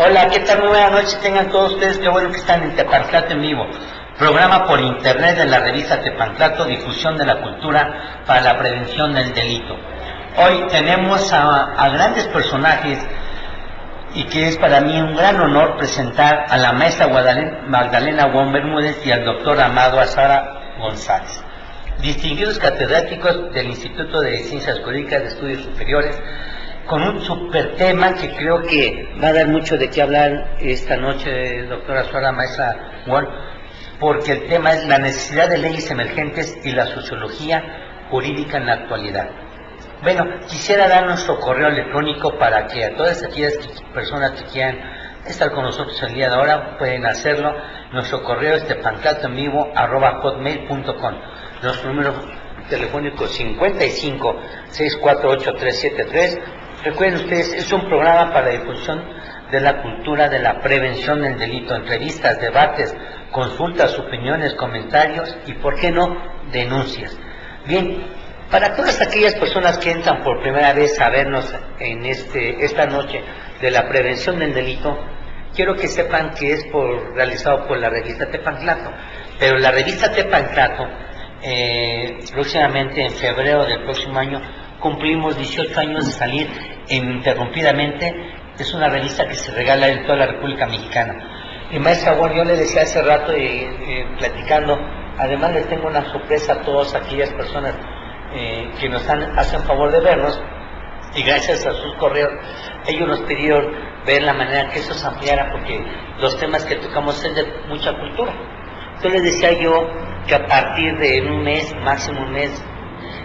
Hola, ¿qué tal? Muy buenas noches, tengan todos ustedes, qué bueno que están en Tepanclato en vivo, programa por internet de la revista Tepanclato, difusión de la cultura para la prevención del delito. Hoy tenemos a grandes personajes y que es para mí un gran honor presentar a la maestra Magdalena Wong Bermúdez y al doctor Amado Azara González, distinguidos catedráticos del Instituto de Ciencias Jurídicas de Estudios Superiores, con un super tema que creo que va a dar mucho de qué hablar esta noche, doctora Suara, maestra Wong, porque el tema es la necesidad de leyes emergentes y la sociología jurídica en la actualidad. Bueno, quisiera dar nuestro correo electrónico para que a todas aquellas personas que quieran estar con nosotros el día de ahora pueden hacerlo. Nuestro correo es tepanclatoenvivo@hotmail.com. Nuestro número telefónico 55 648 373. Recuerden ustedes, es un programa para la difusión de la cultura de la prevención del delito, entrevistas, debates, consultas, opiniones, comentarios y, ¿por qué no?, denuncias. Bien, para todas aquellas personas que entran por primera vez a vernos en esta noche de la prevención del delito, quiero que sepan que es realizado por la revista Tepanclato, pero la revista Tepanclato, próximamente en febrero del próximo año, cumplimos 18 años de salir ininterrumpidamente. Es una revista que se regala en toda la República Mexicana. Y maestra Wong, yo le decía hace rato, platicando, además les tengo una sorpresa a todas aquellas personas que nos hacen favor de vernos, y gracias a sus correos, ellos nos pidieron ver la manera que eso se ampliara, porque los temas que tocamos es de mucha cultura. Entonces les decía yo que a partir de un mes, máximo un mes,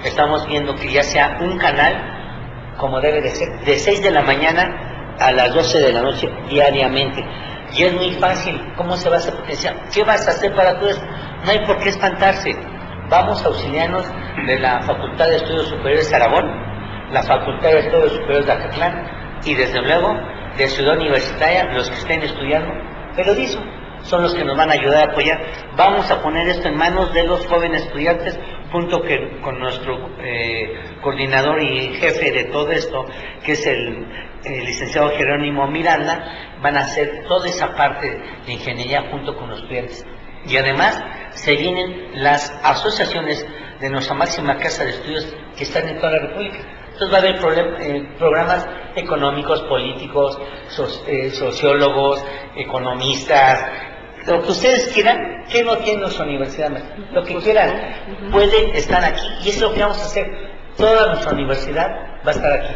estamos viendo que ya sea un canal, como debe de ser, de 6 de la mañana a las 12 de la noche diariamente. Y es muy fácil. ¿Cómo se va a hacer potencial? ¿Qué vas a hacer para todo esto? No hay por qué espantarse. Vamos a auxiliarnos de la Facultad de Estudios Superiores de Aragón, la Facultad de Estudios Superiores de Acatlán y desde luego de Ciudad Universitaria, los que estén estudiando periodismo. Son los que nos van a ayudar a apoyar. Vamos a poner esto en manos de los jóvenes estudiantes, junto con nuestro coordinador y jefe de todo esto, que es el licenciado Jerónimo Miranda. Van a hacer toda esa parte de ingeniería junto con los estudiantes. Y además se vienen las asociaciones de nuestra máxima casa de estudios que están en toda la República. Entonces va a haber programas económicos, políticos, sociólogos, economistas, lo que ustedes quieran. ¿Qué no tiene nuestra universidad? Lo que quieran pueden estar aquí, y es lo que vamos a hacer. Toda nuestra universidad va a estar aquí,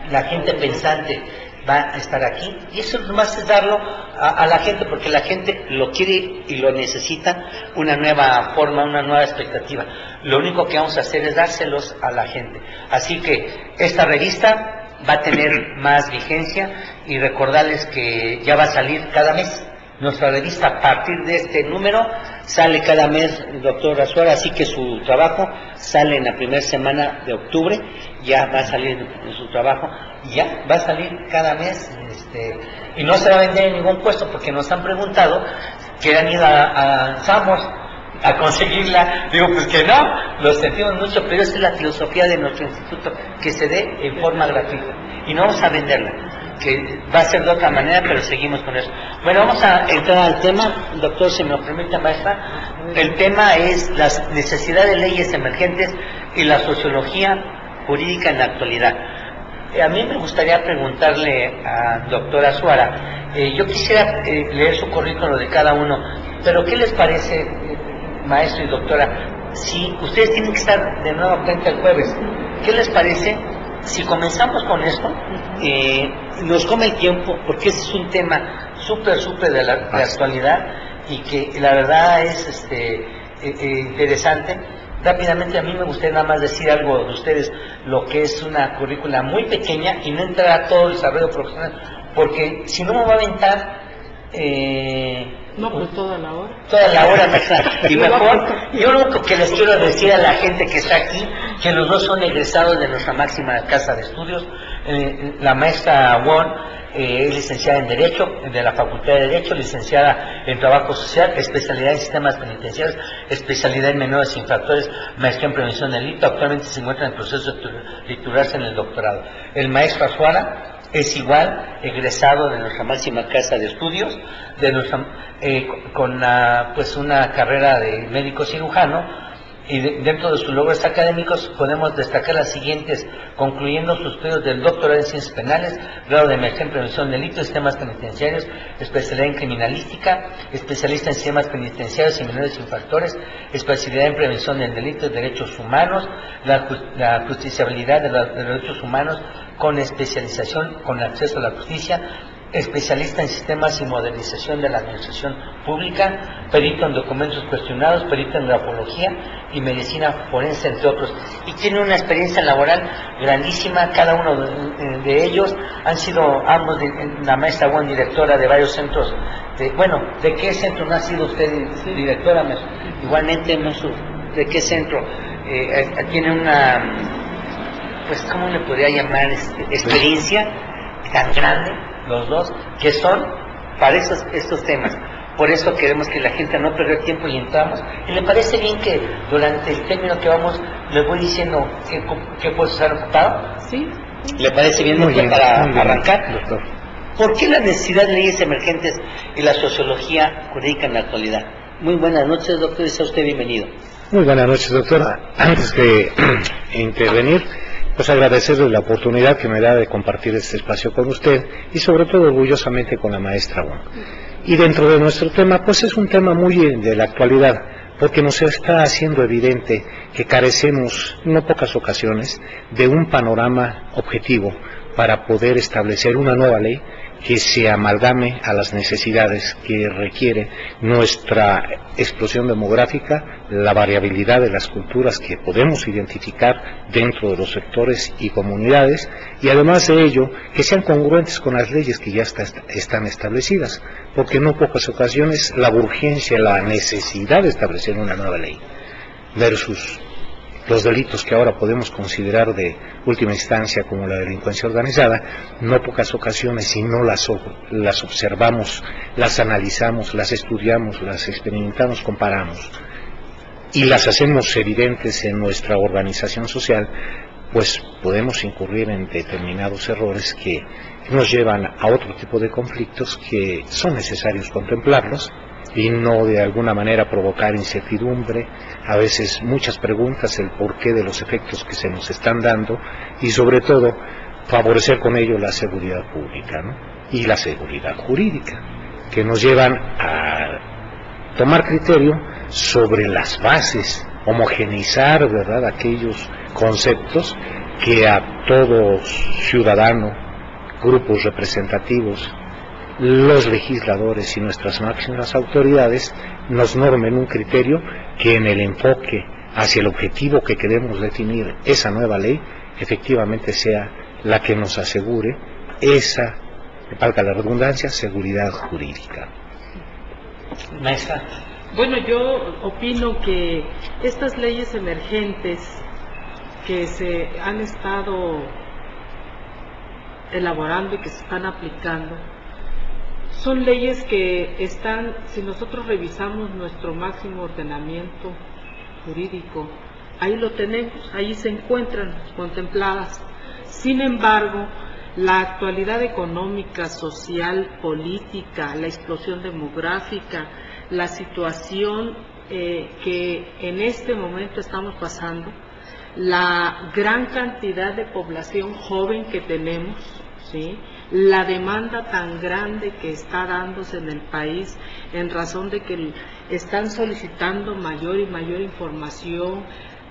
la gente pensante va a estar aquí, y eso nomás es darlo a la gente, porque la gente lo quiere y lo necesita, una nueva forma, una nueva expectativa. Lo único que vamos a hacer es dárselos a la gente. Así que esta revista va a tener más vigencia, y recordarles que ya va a salir cada mes. Nuestra revista, a partir de este número, sale cada mes, doctor Azuara, así que su trabajo sale en la primera semana de octubre. Ya va a salir en su trabajo, ya va a salir cada mes, y no se va a vender en ningún puesto, porque nos han preguntado que han ido a Samos a conseguirla. Digo, pues que no, lo sentimos mucho, pero esa es la filosofía de nuestro instituto, que se dé en forma gratuita, y no vamos a venderla, que va a ser de otra manera, pero seguimos con eso. Bueno, vamos a entrar al tema, doctor, si me lo permite, maestra. El tema es las necesidades de leyes emergentes y la sociología jurídica en la actualidad. A mí me gustaría preguntarle a doctora Suara, yo quisiera leer su currículo de cada uno, pero ¿qué les parece, maestro y doctora, si ustedes tienen que estar de nuevo frente el jueves? ¿Qué les parece si comenzamos con esto? Nos come el tiempo, porque ese es un tema súper de la actualidad, y que la verdad es interesante. Rápidamente, a mí me gustaría nada más decir algo de ustedes, lo que es una currícula muy pequeña, y no entrar a todo el desarrollo profesional, porque si no me va a aventar no, pues toda la hora. Toda la hora, y mejor, yo lo único que les quiero decir a la gente que está aquí, que los dos son egresados de nuestra máxima casa de estudios. La maestra Wong es licenciada en Derecho, de la Facultad de Derecho, licenciada en Trabajo Social, especialidad en Sistemas Penitenciarios, especialidad en Menores Infractores, maestría en Prevención del Delito. Actualmente se encuentra en el proceso de titularse en el doctorado. El maestro Azuara es igual egresado de nuestra máxima casa de estudios, de nuestra, con pues una carrera de médico cirujano, y dentro de sus logros académicos podemos destacar las siguientes: concluyendo sus estudios del doctorado en Ciencias Penales, grado de maestría en Prevención de Delitos y Sistemas Penitenciarios, especialidad en Criminalística, especialista en Sistemas Penitenciarios y Menores Infractores, especialidad en Prevención del Delito y Derechos Humanos, la justiciabilidad de los derechos humanos con especialización con acceso a la justicia, especialista en sistemas y modernización de la administración pública, perito en documentos cuestionados, perito en grafología y medicina forense, entre otros. Y tiene una experiencia laboral grandísima. Cada uno de ellos han sido ambos, la maestra Wong, directora de varios centros. ¿De qué centro no ha sido usted directora? Igualmente, ¿de qué centro? Tiene una, pues, ¿cómo le podría llamar? Experiencia tan grande, los dos, que son para estos temas. Por eso queremos que la gente no pierda tiempo y entramos. ¿Y le parece bien que durante el término que vamos les voy diciendo qué puede estar ocupado? Sí. ¿Le parece bien, muy bien, para muy bien, arrancar? doctor. ¿Por qué la necesidad de leyes emergentes y la sociología jurídica en la actualidad? Muy buenas noches, doctor, y sea usted bienvenido. Muy buenas noches, doctora. Antes de intervenir, pues agradecerle la oportunidad que me da de compartir este espacio con usted y sobre todo orgullosamente con la maestra Wong. Y dentro de nuestro tema, pues es un tema muy de la actualidad, porque nos está haciendo evidente que carecemos, en no pocas ocasiones, de un panorama objetivo para poder establecer una nueva ley que se amalgame a las necesidades que requiere nuestra explosión demográfica, la variabilidad de las culturas que podemos identificar dentro de los sectores y comunidades, y además de ello, que sean congruentes con las leyes que ya están establecidas, porque en no pocas ocasiones la urgencia, la necesidad de establecer una nueva ley versus los delitos que ahora podemos considerar de última instancia como la delincuencia organizada, no pocas ocasiones, si no las observamos, las analizamos, las estudiamos, las experimentamos, comparamos y las hacemos evidentes en nuestra organización social, pues podemos incurrir en determinados errores que nos llevan a otro tipo de conflictos que son necesarios contemplarlos y no de alguna manera provocar incertidumbre, a veces muchas preguntas, el porqué de los efectos que se nos están dando y sobre todo favorecer con ello la seguridad pública, ¿no? Y la seguridad jurídica, que nos llevan a tomar criterio sobre las bases, homogeneizar, ¿verdad?, aquellos conceptos que a todo ciudadano, grupos representativos, los legisladores y nuestras máximas autoridades nos normen un criterio que en el enfoque hacia el objetivo que queremos definir esa nueva ley efectivamente sea la que nos asegure esa, valga la redundancia, seguridad jurídica. Maestra. Bueno, yo opino que estas leyes emergentes que se han estado elaborando y que se están aplicando son leyes que están, si nosotros revisamos nuestro máximo ordenamiento jurídico, ahí lo tenemos, ahí se encuentran contempladas. Sin embargo, la actualidad económica, social, política, la explosión demográfica, la situación que en este momento estamos pasando, la gran cantidad de población joven que tenemos, ¿sí?, la demanda tan grande que está dándose en el país en razón de que están solicitando mayor y mayor información,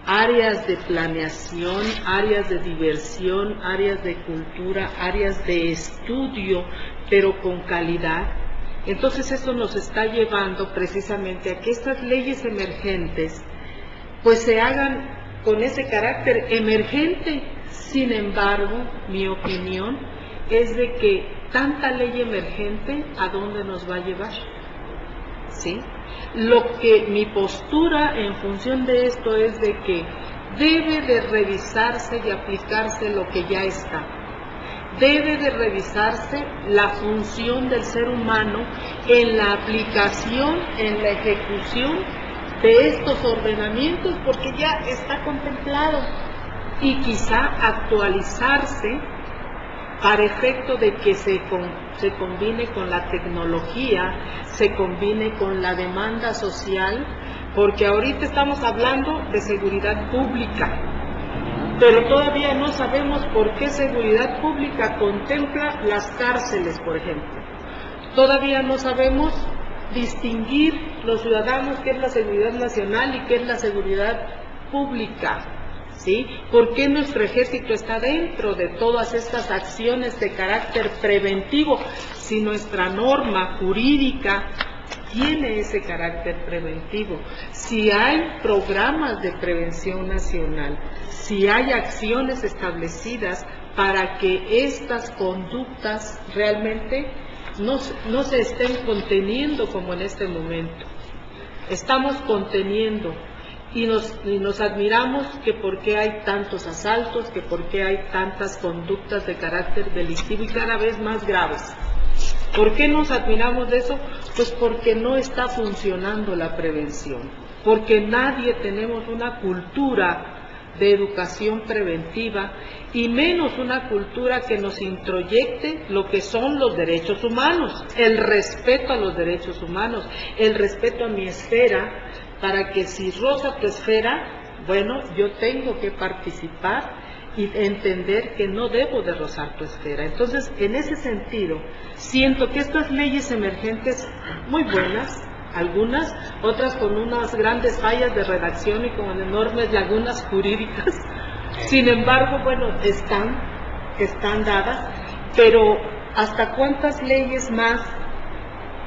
áreas de planeación, áreas de diversión, áreas de cultura, áreas de estudio, pero con calidad. Entonces eso nos está llevando precisamente a que estas leyes emergentes pues se hagan con ese carácter emergente. Sin embargo, mi opinión es de que tanta ley emergente, ¿a dónde nos va a llevar? ¿Sí? Mi postura en función de esto es de que debe de revisarse y aplicarse lo que ya está. Debe de revisarse la función del ser humano en la aplicación, en la ejecución de estos ordenamientos, porque ya está contemplado, y quizá actualizarse para efecto de que se combine con la tecnología, se combine con la demanda social, porque ahorita estamos hablando de seguridad pública, pero todavía no sabemos por qué seguridad pública contempla las cárceles, por ejemplo. Todavía no sabemos distinguir los ciudadanos qué es la seguridad nacional y qué es la seguridad pública, ¿sí? ¿Por qué nuestro ejército está dentro de todas estas acciones de carácter preventivo si nuestra norma jurídica tiene ese carácter preventivo? Si hay programas de prevención nacional, si hay acciones establecidas para que estas conductas realmente no se estén conteniendo como en este momento. Estamos conteniendo y nos admiramos que por qué hay tantos asaltos, que por qué hay tantas conductas de carácter delictivo y cada vez más graves. ¿Por qué nos admiramos de eso? Pues porque no está funcionando la prevención, porque nadie tenemos una cultura de educación preventiva y menos una cultura que nos introyecte lo que son los derechos humanos, el respeto a los derechos humanos, el respeto a mi esfera, para que si roza tu esfera, bueno, yo tengo que participar y entender que no debo de rozar tu esfera. Entonces, en ese sentido, siento que estas leyes emergentes, muy buenas, algunas, otras con unas grandes fallas de redacción y con enormes lagunas jurídicas, sin embargo, bueno, están dadas, pero ¿hasta cuántas leyes más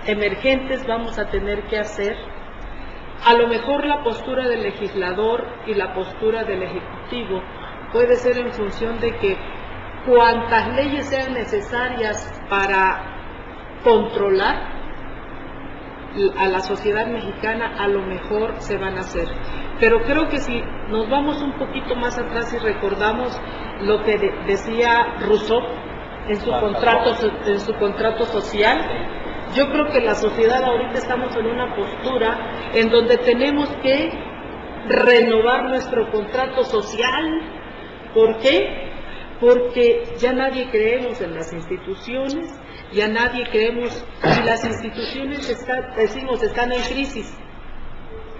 emergentes vamos a tener que hacer? A lo mejor la postura del legislador y la postura del ejecutivo puede ser en función de que cuantas leyes sean necesarias para controlar a la sociedad mexicana, a lo mejor se van a hacer. Pero creo que si nos vamos un poquito más atrás y recordamos lo que decía Rousseau en su contrato social, yo creo que la sociedad ahorita estamos en una postura en donde tenemos que renovar nuestro contrato social. ¿Por qué? Porque ya nadie creemos en las instituciones, ya nadie creemos, y las instituciones están en crisis,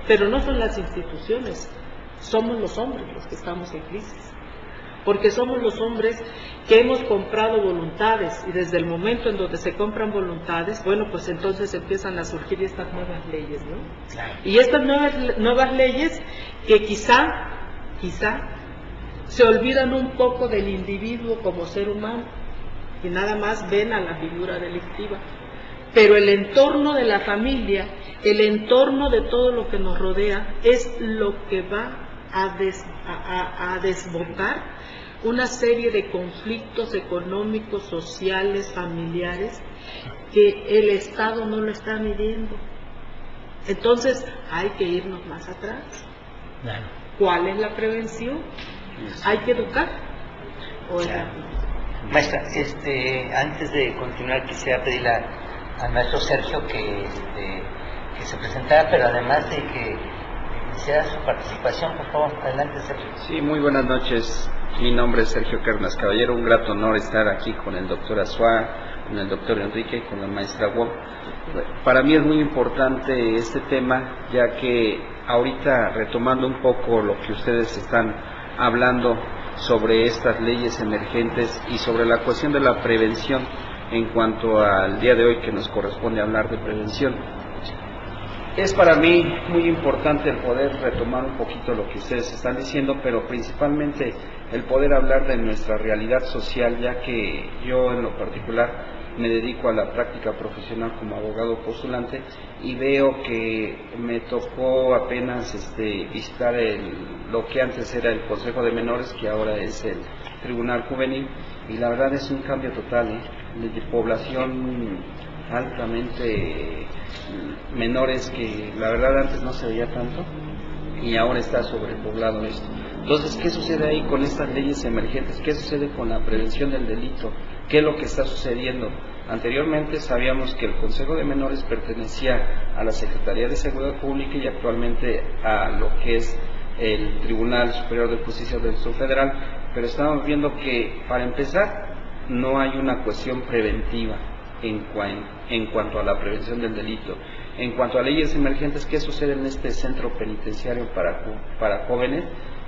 pero no son las instituciones, somos los hombres los que estamos en crisis, porque somos los hombres que hemos comprado voluntades, y desde el momento en donde se compran voluntades, bueno, pues entonces empiezan a surgir estas nuevas leyes, ¿no? Y estas nuevas leyes que quizá se olvidan un poco del individuo como ser humano y nada más ven a la figura delictiva. Pero el entorno de la familia, el entorno de todo lo que nos rodea, es lo que va a desbocar una serie de conflictos económicos, sociales, familiares, que el Estado no lo está midiendo. Entonces hay que irnos más atrás. ¿Cuál es la prevención? ¿Hay que educar? Maestra, antes de continuar quisiera pedirle al maestro Sergio que se presentara, pero además de que hiciera su participación, por favor, adelante, Sergio. Sí, muy buenas noches. Mi nombre es Sergio Cárdenas Caballero, un grato honor estar aquí con el doctor Azuaga, con el doctor Enrique y con la maestra Wong. Para mí es muy importante este tema, ya que ahorita, retomando un poco lo que ustedes están hablando sobre estas leyes emergentes y sobre la cuestión de la prevención en cuanto al día de hoy que nos corresponde hablar de prevención. Es para mí muy importante el poder retomar un poquito lo que ustedes están diciendo, pero principalmente el poder hablar de nuestra realidad social, ya que yo en lo particular me dedico a la práctica profesional como abogado postulante y veo que me tocó apenas visitar lo que antes era el Consejo de Menores, que ahora es el Tribunal Juvenil, y la verdad es un cambio total, de población altamente menores que la verdad antes no se veía tanto y ahora está sobrepoblado esto. Entonces, ¿qué sucede ahí con estas leyes emergentes? ¿Qué sucede con la prevención del delito? ¿Qué es lo que está sucediendo? Anteriormente sabíamos que el Consejo de Menores pertenecía a la Secretaría de Seguridad Pública y actualmente a lo que es el Tribunal Superior de Justicia del Distrito Federal, pero estamos viendo que, para empezar, no hay una cuestión preventiva en cuanto a la prevención del delito. En cuanto a leyes emergentes, ¿qué sucede en este centro penitenciario para jóvenes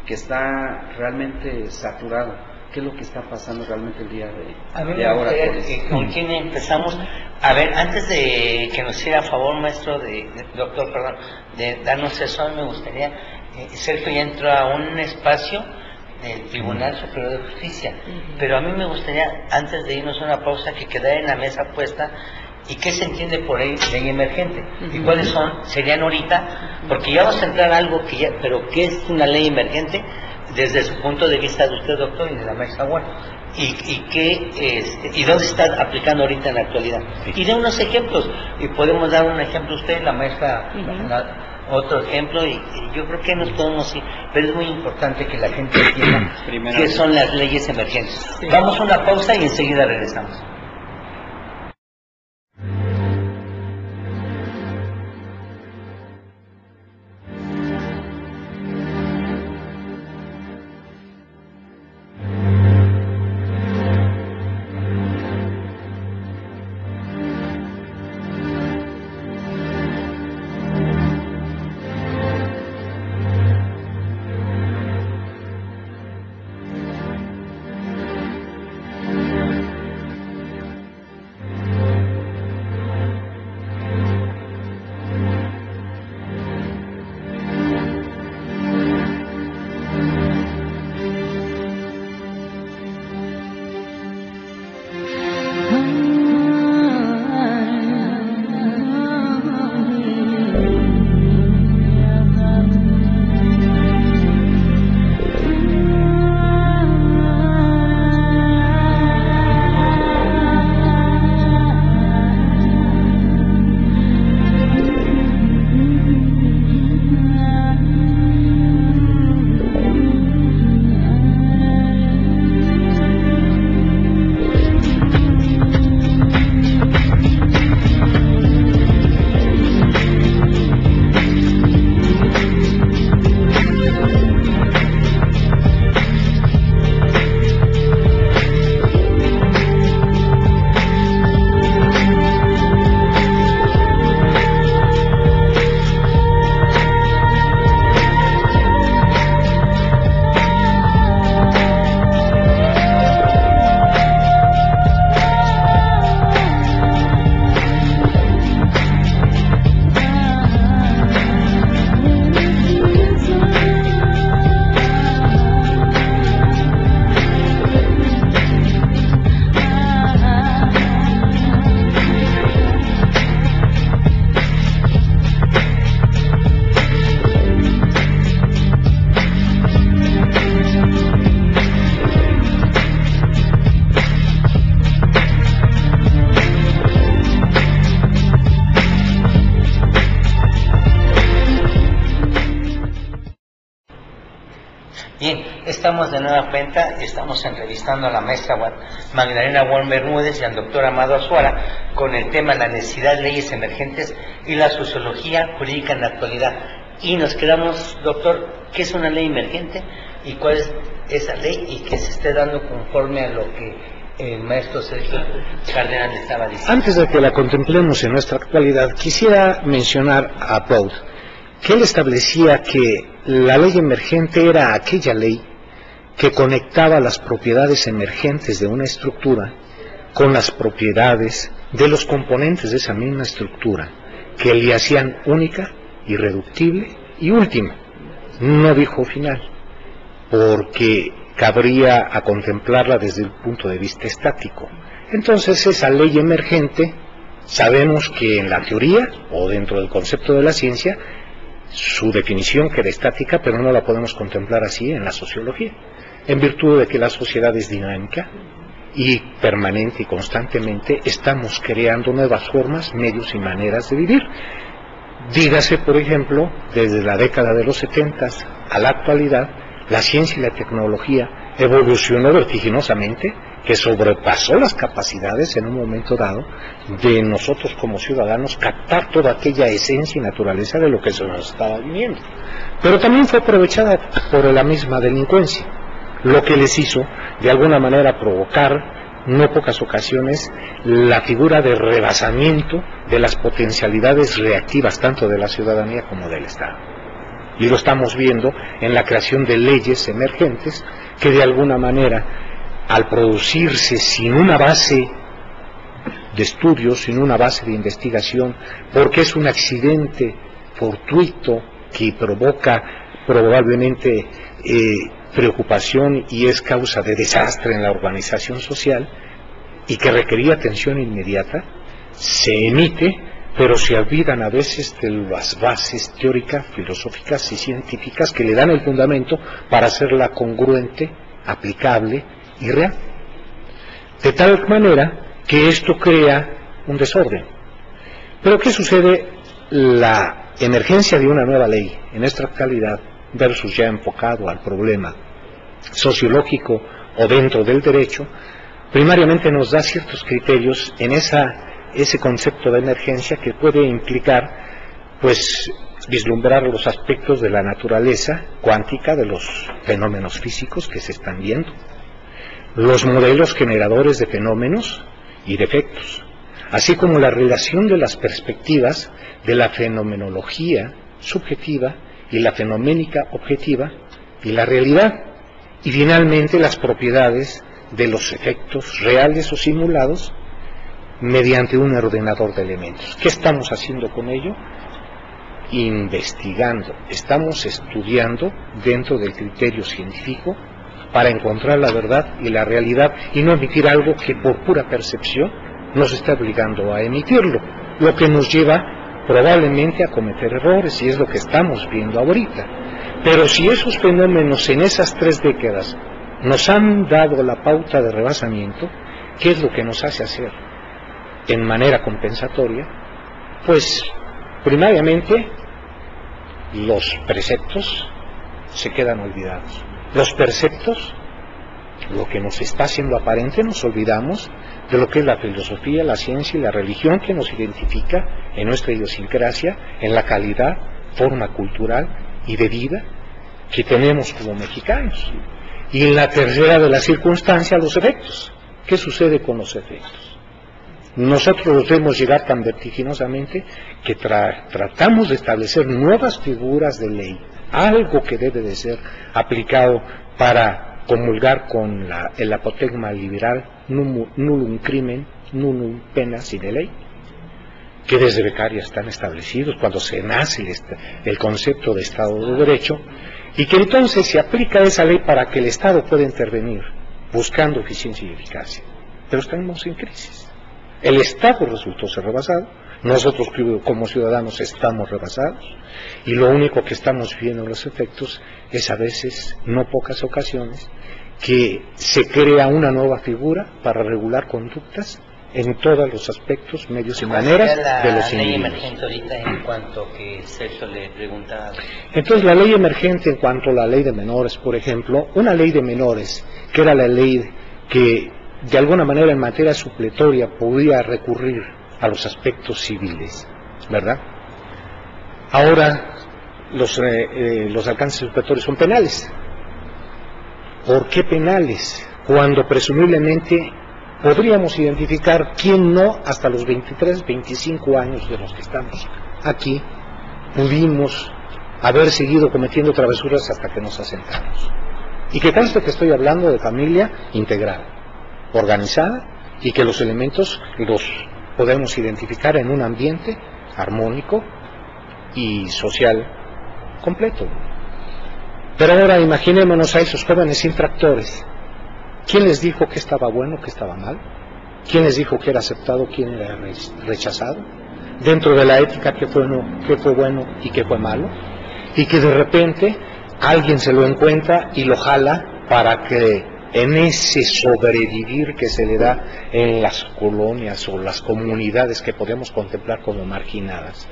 que está realmente saturado? ¿Qué es lo que está pasando realmente el día de ahora? ¿Con quién empezamos? A ver, antes de que nos hiciera favor, maestro, doctor, perdón, de darnos eso, a mí me gustaría, Sergio ya entró a un espacio del Tribunal Superior de Justicia, pero a mí me gustaría, antes de irnos a una pausa, que quedara en la mesa puesta y qué se entiende por ley emergente y cuáles serían ahorita, porque ya vamos a entrar a algo que ya, pero ¿qué es una ley emergente desde su punto de vista de usted, doctor, y de la maestra Wong? ¿Y dónde está aplicando ahorita en la actualidad? Y de unos ejemplos, y podemos dar un ejemplo usted, la maestra, otro ejemplo, y yo creo que nos podemos ir, pero es muy importante que la gente entienda qué son las leyes emergentes. Vamos a una pausa y enseguida regresamos. Bien, estamos de nueva cuenta, estamos entrevistando a la maestra Magdalena Wong Bermúdez y al doctor Amado Azuara con el tema la necesidad de leyes emergentes y la sociología jurídica en la actualidad. Y nos quedamos, doctor, ¿qué es una ley emergente y cuál es esa ley y qué se esté dando conforme a lo que el maestro Sergio Cárdenas le estaba diciendo? Antes de que la contemplemos en nuestra actualidad, quisiera mencionar a Proud, que él establecía que la ley emergente era aquella ley que conectaba las propiedades emergentes de una estructura con las propiedades de los componentes de esa misma estructura, que le hacían única, irreductible y última. No dijo final, porque cabría a contemplarla desde el punto de vista estático. Entonces esa ley emergente, sabemos que en la teoría o dentro del concepto de la ciencia, su definición queda estática, pero no la podemos contemplar así en la sociología, en virtud de que la sociedad es dinámica y permanente y constantemente estamos creando nuevas formas, medios y maneras de vivir. Dígase, por ejemplo, desde la década de los 70 a la actualidad, la ciencia y la tecnología evolucionó vertiginosamente, que sobrepasó las capacidades en un momento dado de nosotros como ciudadanos captar toda aquella esencia y naturaleza de lo que se nos estaba viviendo. Pero también fue aprovechada por la misma delincuencia, lo que les hizo de alguna manera provocar no pocas ocasiones, la figura de rebasamiento de las potencialidades reactivas tanto de la ciudadanía como del Estado. Y lo estamos viendo en la creación de leyes emergentes que de alguna manera, al producirse sin una base de estudios, sin una base de investigación, porque es un accidente fortuito que provoca probablemente preocupación y es causa de desastre en la organización social y que requería atención inmediata, se emite, pero se olvidan a veces de las bases teóricas, filosóficas y científicas que le dan el fundamento para hacerla congruente, aplicable y real. De tal manera que esto crea un desorden. Pero ¿qué sucede? La emergencia de una nueva ley en esta actualidad versus ya enfocado al problema sociológico o dentro del derecho, primariamente nos da ciertos criterios en ese concepto de emergencia que puede implicar, pues, vislumbrar los aspectos de la naturaleza cuántica de los fenómenos físicos que se están viendo, los modelos generadores de fenómenos y de efectos, así como la relación de las perspectivas de la fenomenología subjetiva y la fenoménica objetiva y la realidad, y finalmente las propiedades de los efectos reales o simulados mediante un ordenador de elementos. ¿Qué estamos haciendo con ello? Investigando, estamos estudiando dentro del criterio científico para encontrar la verdad y la realidad y no emitir algo que por pura percepción nos está obligando a emitirlo, lo que nos lleva probablemente a cometer errores, y es lo que estamos viendo ahorita. Pero si esos fenómenos en esas 3 décadas nos han dado la pauta de rebasamiento, ¿qué es lo que nos hace hacer en manera compensatoria? Pues primariamente los preceptos se quedan olvidados. Los preceptos, lo que nos está haciendo aparente, nos olvidamos de lo que es la filosofía, la ciencia y la religión que nos identifica en nuestra idiosincrasia, en la calidad, forma cultural y de vida que tenemos como mexicanos. Y en la tercera de las circunstancias, los efectos. ¿Qué sucede con los efectos? Nosotros los vemos llegar tan vertiginosamente que tratamos de establecer nuevas figuras de ley, algo que debe de ser aplicado para comulgar con el apotegma liberal, nullum crimen, nullum pena sine ley, que desde Beccaria están establecidos cuando se nace el concepto de Estado de Derecho, y que entonces se aplica esa ley para que el Estado pueda intervenir buscando eficiencia y eficacia. Pero estamos en crisis. El Estado resultó ser rebasado, nosotros como ciudadanos estamos rebasados, y lo único que estamos viendo en los efectos es a veces, no pocas ocasiones, que se crea una nueva figura para regular conductas en todos los aspectos, medios y maneras de los individuos. La ley emergente ahorita en cuanto que Sergio le preguntaba. Entonces la ley emergente en cuanto a la ley de menores, por ejemplo, una ley de menores, que era la ley que de alguna manera en materia supletoria podía recurrir a los aspectos civiles, ¿verdad? Ahora los alcances supletorios son penales. ¿Por qué penales? Cuando presumiblemente podríamos identificar quién no, hasta los 23, 25 años de los que estamos aquí, pudimos haber seguido cometiendo travesuras hasta que nos asentamos. Y que conste que estoy hablando de familia integral, organizada, y que los elementos los podemos identificar en un ambiente armónico y social completo. Pero ahora imaginémonos a esos jóvenes infractores. ¿Quién les dijo que estaba bueno, que estaba mal? ¿Quién les dijo que era aceptado, quién era rechazado? Dentro de la ética, ¿qué fue bueno y qué fue malo? Y que de repente alguien se lo encuentra y lo jala para que en ese sobrevivir que se le da en las colonias o las comunidades que podemos contemplar como marginadas,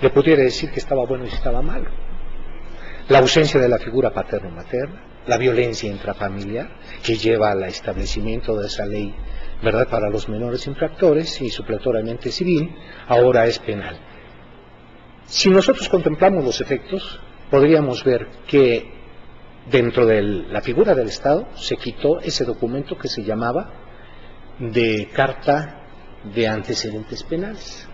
le pudiera decir que estaba bueno y estaba malo. La ausencia de la figura paterno-materna, la violencia intrafamiliar que lleva al establecimiento de esa ley, ¿verdad?, para los menores infractores y supletoriamente civil, ahora es penal. Si nosotros contemplamos los efectos, podríamos ver que dentro de la figura del Estado se quitó ese documento que se llamaba de carta de antecedentes penales.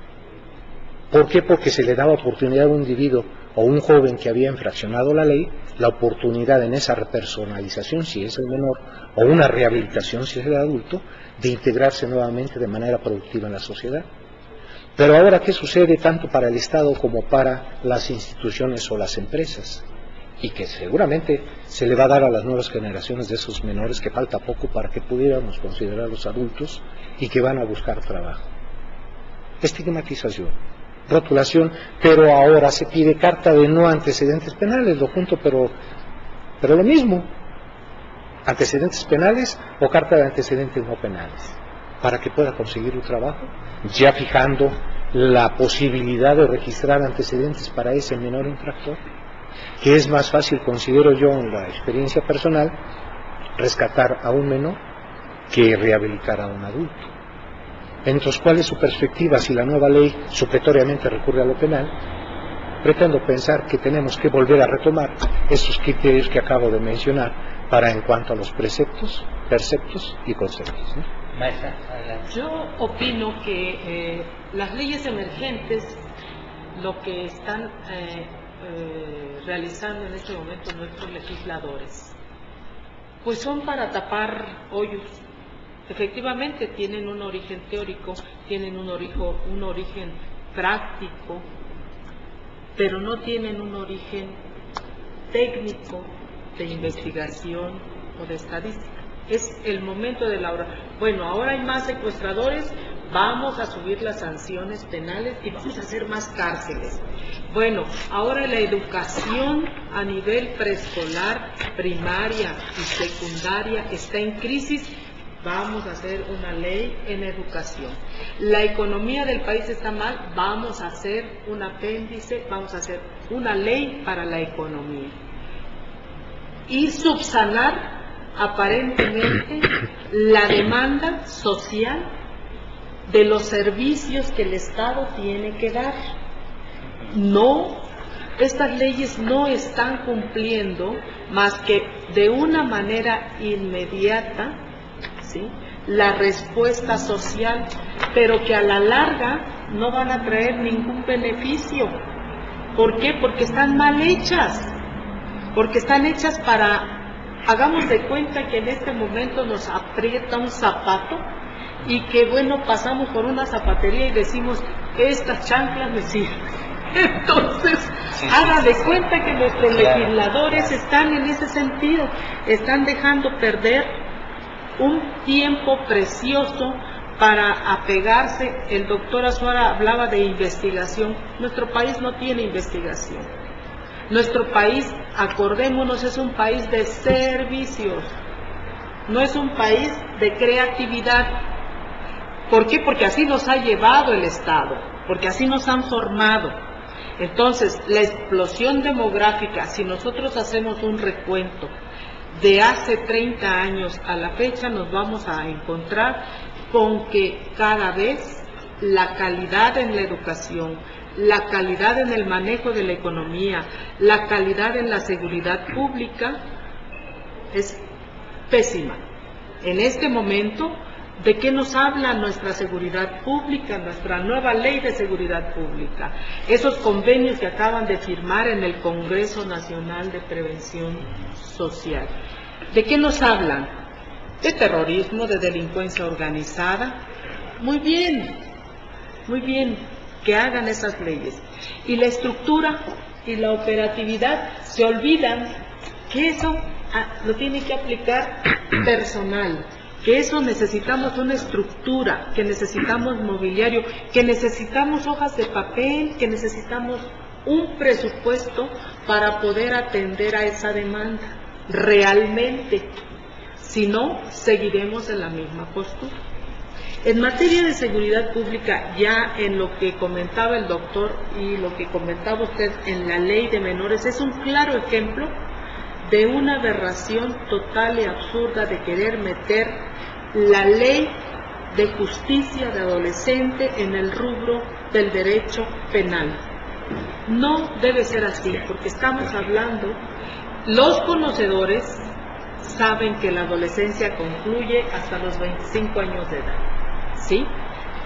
¿Por qué? Porque se le daba oportunidad a un individuo o un joven que había infraccionado la ley, la oportunidad en esa repersonalización, si es el menor, o una rehabilitación, si es el adulto, de integrarse nuevamente de manera productiva en la sociedad. Pero ahora, ¿qué sucede tanto para el Estado como para las instituciones o las empresas? Y que seguramente se le va a dar a las nuevas generaciones de esos menores, que falta poco para que pudiéramos considerarlos adultos y que van a buscar trabajo. Estigmatización, rotulación, pero ahora se pide carta de no antecedentes penales, lo junto, pero lo mismo, antecedentes penales o carta de antecedentes no penales, para que pueda conseguir un trabajo, ya fijando la posibilidad de registrar antecedentes para ese menor infractor, que es más fácil, considero yo, en la experiencia personal, rescatar a un menor que rehabilitar a un adulto. Entonces, ¿cuál es su perspectiva si la nueva ley supletoriamente recurre a lo penal? Pretendo pensar que tenemos que volver a retomar esos criterios que acabo de mencionar para en cuanto a los preceptos, perceptos y conceptos, ¿no? Maestra, adelante. Yo opino que las leyes emergentes, lo que están realizando en este momento nuestros legisladores, pues son para tapar hoyos. Efectivamente tienen un origen teórico, tienen un origen práctico, pero no tienen un origen técnico de investigación o de estadística. Es el momento de la hora. Bueno, ahora hay más secuestradores, vamos a subir las sanciones penales y vamos a hacer más cárceles. Bueno, ahora la educación a nivel preescolar, primaria y secundaria está en crisis. Vamos a hacer una ley en educación. La economía del país está mal, vamos a hacer un apéndice, vamos a hacer una ley para la economía. Y subsanar aparentemente la demanda social de los servicios que el Estado tiene que dar. No, estas leyes no están cumpliendo más que de una manera inmediata, ¿sí?, la respuesta social, pero que a la larga no van a traer ningún beneficio. ¿Por qué? Porque están mal hechas, porque están hechas para, hagamos de cuenta que en este momento nos aprieta un zapato y que, bueno, pasamos por una zapatería y decimos, estas chanclas me sirven. Entonces, haga de cuenta que nuestros legisladores están en ese sentido, están dejando perder un tiempo precioso para apegarse. El doctor Azuara hablaba de investigación. Nuestro país no tiene investigación. Nuestro país, acordémonos, es un país de servicios, no es un país de creatividad. ¿Por qué? Porque así nos ha llevado el Estado, porque así nos han formado. Entonces, la explosión demográfica, si nosotros hacemos un recuento de hace 30 años a la fecha, nos vamos a encontrar con que cada vez la calidad en la educación, la calidad en el manejo de la economía, la calidad en la seguridad pública es pésima. En este momento, ¿de qué nos habla nuestra seguridad pública, nuestra nueva ley de seguridad pública? Esos convenios que acaban de firmar en el Congreso Nacional de Prevención Social. ¿De qué nos hablan? De terrorismo, de delincuencia organizada. Muy bien, que hagan esas leyes. Y la estructura y la operatividad, se olvidan que eso lo tiene que aplicar personal, que eso necesitamos una estructura, que necesitamos mobiliario, que necesitamos hojas de papel, que necesitamos un presupuesto para poder atender a esa demanda realmente. Si no, seguiremos en la misma postura. En materia de seguridad pública, ya en lo que comentaba el doctor y lo que comentaba usted en la ley de menores, es un claro ejemplo de una aberración total y absurda de querer meter la ley de justicia de adolescente en el rubro del derecho penal. No debe ser así, porque estamos hablando, los conocedores saben que la adolescencia concluye hasta los 25 años de edad, ¿sí?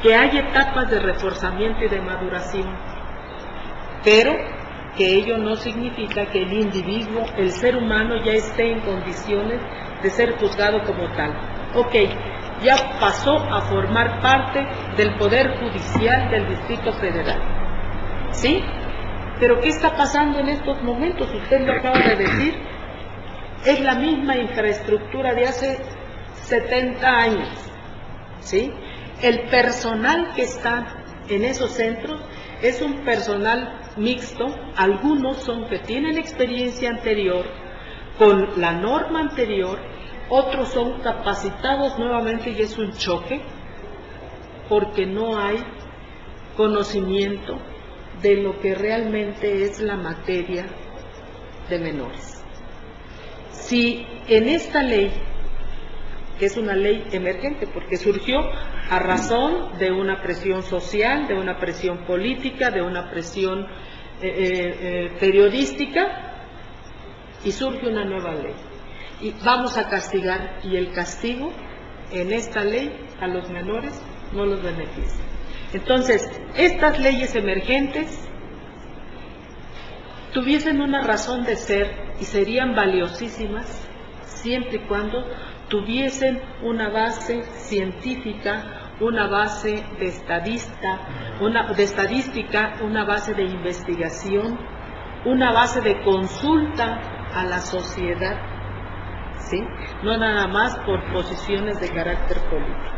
Que hay etapas de reforzamiento y de maduración, pero que ello no significa que el individuo, el ser humano, ya esté en condiciones de ser juzgado como tal. Ok, ya pasó a formar parte del Poder Judicial del Distrito Federal, ¿sí? Pero ¿qué está pasando en estos momentos? Usted lo acaba de decir, es la misma infraestructura de hace 70 años, ¿sí? El personal que está en esos centros es un personal mixto, algunos son que tienen experiencia anterior con la norma anterior, otros son capacitados nuevamente y es un choque porque no hay conocimiento de lo que realmente es la materia de menores. Si en esta ley, que es una ley emergente porque surgió a razón de una presión social, de una presión política, de una presión periodística, y surge una nueva ley. Y vamos a castigar, y el castigo en esta ley a los menores no los beneficia. Entonces, estas leyes emergentes tuviesen una razón de ser y serían valiosísimas siempre y cuando tuviesen una base científica, una base de estadística, una base de investigación, una base de consulta a la sociedad, ¿sí? No nada más por posiciones de carácter político,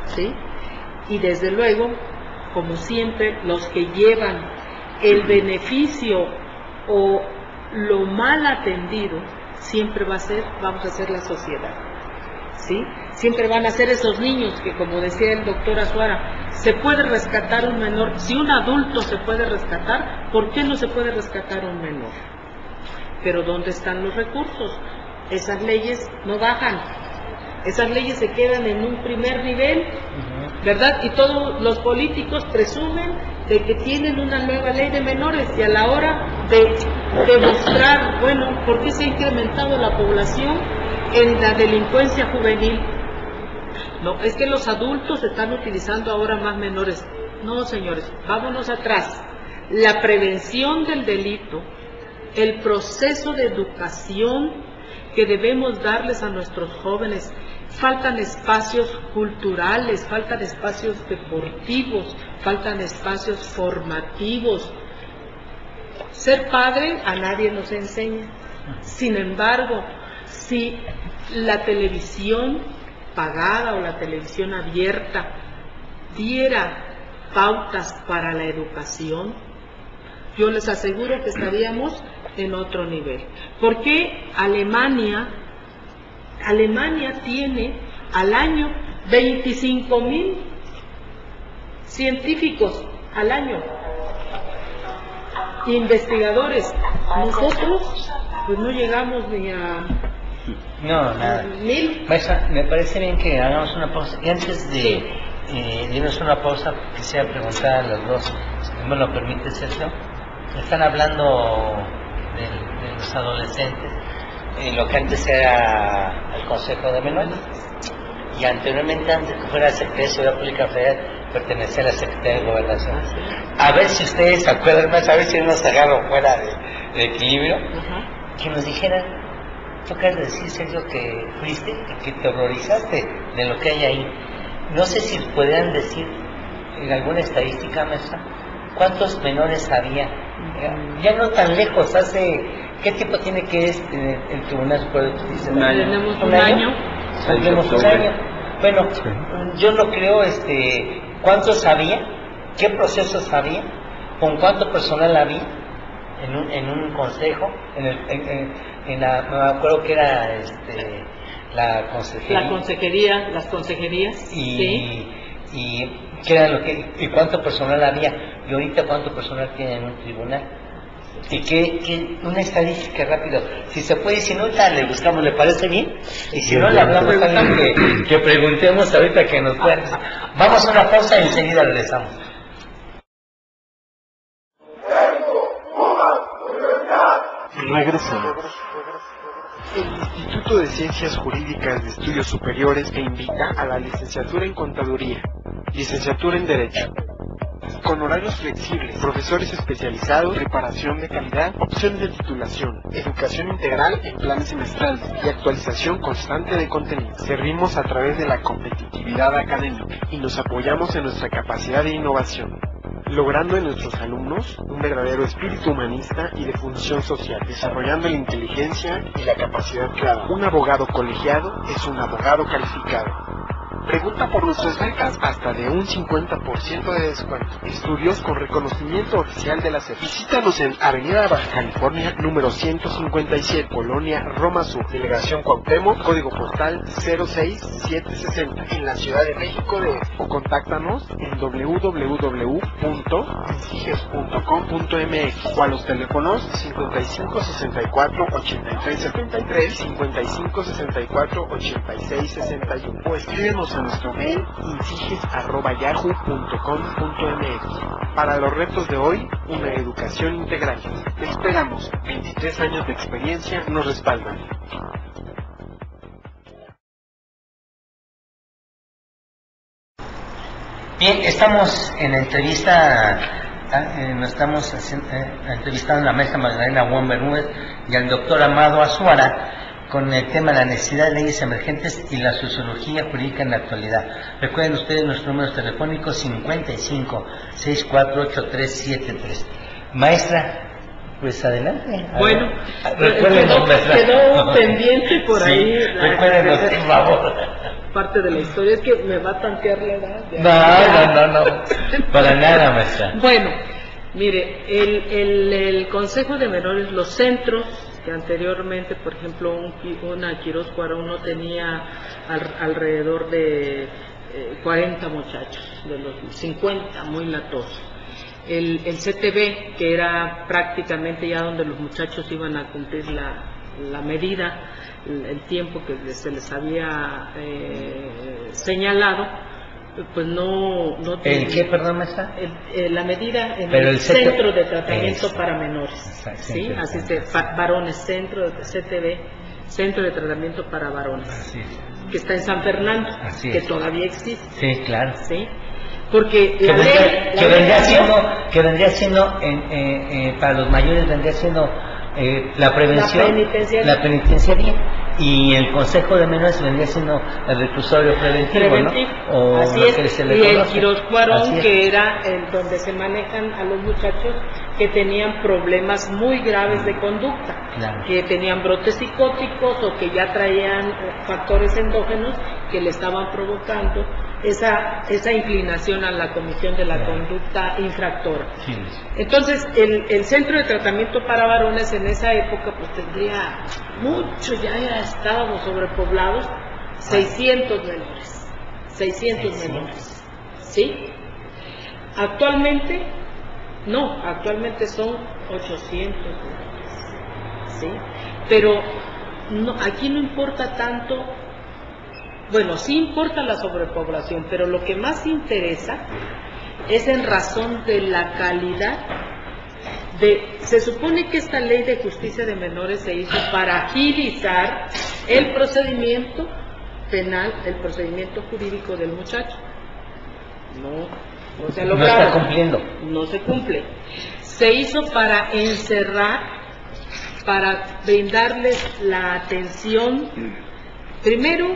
¿sí? Y desde luego, como siempre, los que llevan el beneficio o lo mal atendido siempre vamos a ser la sociedad, ¿sí? Siempre van a ser esos niños que, como decía el doctor Azuara, se puede rescatar un menor. Si un adulto se puede rescatar, ¿por qué no se puede rescatar un menor? Pero ¿dónde están los recursos? Esas leyes no bajan, esas leyes se quedan en un primer nivel, ¿verdad? Y todos los políticos presumen de que tienen una nueva ley de menores, y a la hora de demostrar, bueno, ¿por qué se ha incrementado la población en la delincuencia juvenil? No, es que los adultos están utilizando ahora más menores. No, señores, vámonos atrás. La prevención del delito, el proceso de educación que debemos darles a nuestros jóvenes. Faltan espacios culturales, faltan espacios deportivos, faltan espacios formativos. Ser padre a nadie nos enseña. Sin embargo, si la televisión pagada o la televisión abierta diera pautas para la educación, yo les aseguro que estaríamos en otro nivel. Porque Alemania tiene al año 25,000 científicos al año, investigadores. Nosotros pues no llegamos ni a nada. 1,000. Maestra, me parece bien que hagamos una pausa. Y antes de irnos a una pausa, quisiera preguntar a los dos, si me lo permite, Sergio. Están hablando de los adolescentes, lo que antes era el Consejo de Menores, y anteriormente, antes que fuera Secretaría de Seguridad Pública Federal, pertenecía a la Secretaría de Gobernación. A ver si ustedes se acuerdan más, a ver si nos agarro fuera de equilibrio, que nos dijeran, tú acabas de decir, Sergio, que fuiste y que te horrorizaste de lo que hay ahí. No sé si podrían decir en alguna estadística, maestra, ¿cuántos menores había? Ya no tan lejos, ¿qué tiempo tiene que el Tribunal Superior de Justicia? Tenemos un año. Tenemos un año. Bueno, yo no creo, ¿cuántos había? ¿Qué procesos había? ¿Con cuánto personal había? En un consejo, me acuerdo que era la consejería. Las consejerías. Y qué era y cuánto personal había, y ahorita cuánto personal tiene en un tribunal. Y una estadística rápido, si se puede, si no, ahorita le buscamos, ¿le parece bien? Y si no, le hablamos a alguien que preguntemos ahorita que nos pueda. Vamos a una pausa y enseguida regresamos. Regresamos. El Instituto de Ciencias Jurídicas de Estudios Superiores te invita a la licenciatura en Contaduría, licenciatura en Derecho, con horarios flexibles, profesores especializados, preparación de calidad, opciones de titulación, educación integral en planes semestrales y actualización constante de contenido. Servimos a través de la competitividad académica y nos apoyamos en nuestra capacidad de innovación, logrando en nuestros alumnos un verdadero espíritu humanista y de función social, desarrollando la inteligencia y la capacidad clara. Un abogado colegiado es un abogado calificado. Pregunta por nuestras becas, hasta de un 50% de descuento. Estudios con reconocimiento oficial de la SEP. Visítanos en Avenida Baja California, número 157, Colonia Roma Sur, Delegación Cuauhtémoc, código postal 06760, en la Ciudad de México o contáctanos en www.insiges.com.mx o a los teléfonos 55 64 83 73, 55 64 86 61 o escríbenos a nuestro mail insiges@yahoo.com.mx. Para los retos de hoy, una educación integral. Te esperamos. 23 años de experiencia nos respaldan. Bien, estamos en la entrevista, entrevistando a la maestra Magdalena Wong Bermúdez y al doctor Amado Azuara con el tema de la necesidad de leyes emergentes y la sociología jurídica en la actualidad. Recuerden ustedes nuestros números telefónicos 55 648373. Maestra, pues adelante. Bueno, Recuérdenos, quedó pendiente por ahí. Recuérdenos, por favor. Parte de la historia es que me va a tantear la edad. No, para nada, maestra. Bueno, mire, el Consejo de Menores, los centros que anteriormente, por ejemplo, una Quirós Cuarón no tenía alrededor de 40 muchachos, de los 50 muy latosos. El CTB, que era prácticamente ya donde los muchachos iban a cumplir la medida, el tiempo que se les había señalado, pues no tenía. ¿El qué, perdón, maestra? La medida en pero el centro de tratamiento eso. Para menores, ¿sí? Así varones, centro de CTB, centro de tratamiento para varones, que está en San Fernando, que todavía existe. Sí, claro. ¿Sí? Porque que vendría siendo para los mayores vendría siendo la prevención, la penitenciaría, y el Consejo de Menores vendría siendo el reclusorio preventivo, ¿no? O así lo es, que se le y conoce. el Quirós Cuarón, que era donde se manejan a los muchachos que tenían problemas muy graves de conducta, claro, que tenían brotes psicóticos o que ya traían factores endógenos que le estaban provocando esa inclinación a la comisión de la conducta infractora. Sí. Entonces, el centro de tratamiento para varones en esa época pues tendría mucho, ya estábamos sobrepoblados, 600 menores, 600 menores, ¿sí? Actualmente son 800 menores, ¿sí? Pero aquí no importa tanto. Bueno, sí importa la sobrepoblación, pero lo que más interesa es en razón de la calidad se supone que esta ley de justicia de menores se hizo para agilizar el procedimiento penal, el procedimiento jurídico del muchacho. No se ha logrado. No está cumpliendo. No se cumple. Se hizo para encerrar, para brindarles la atención, primero,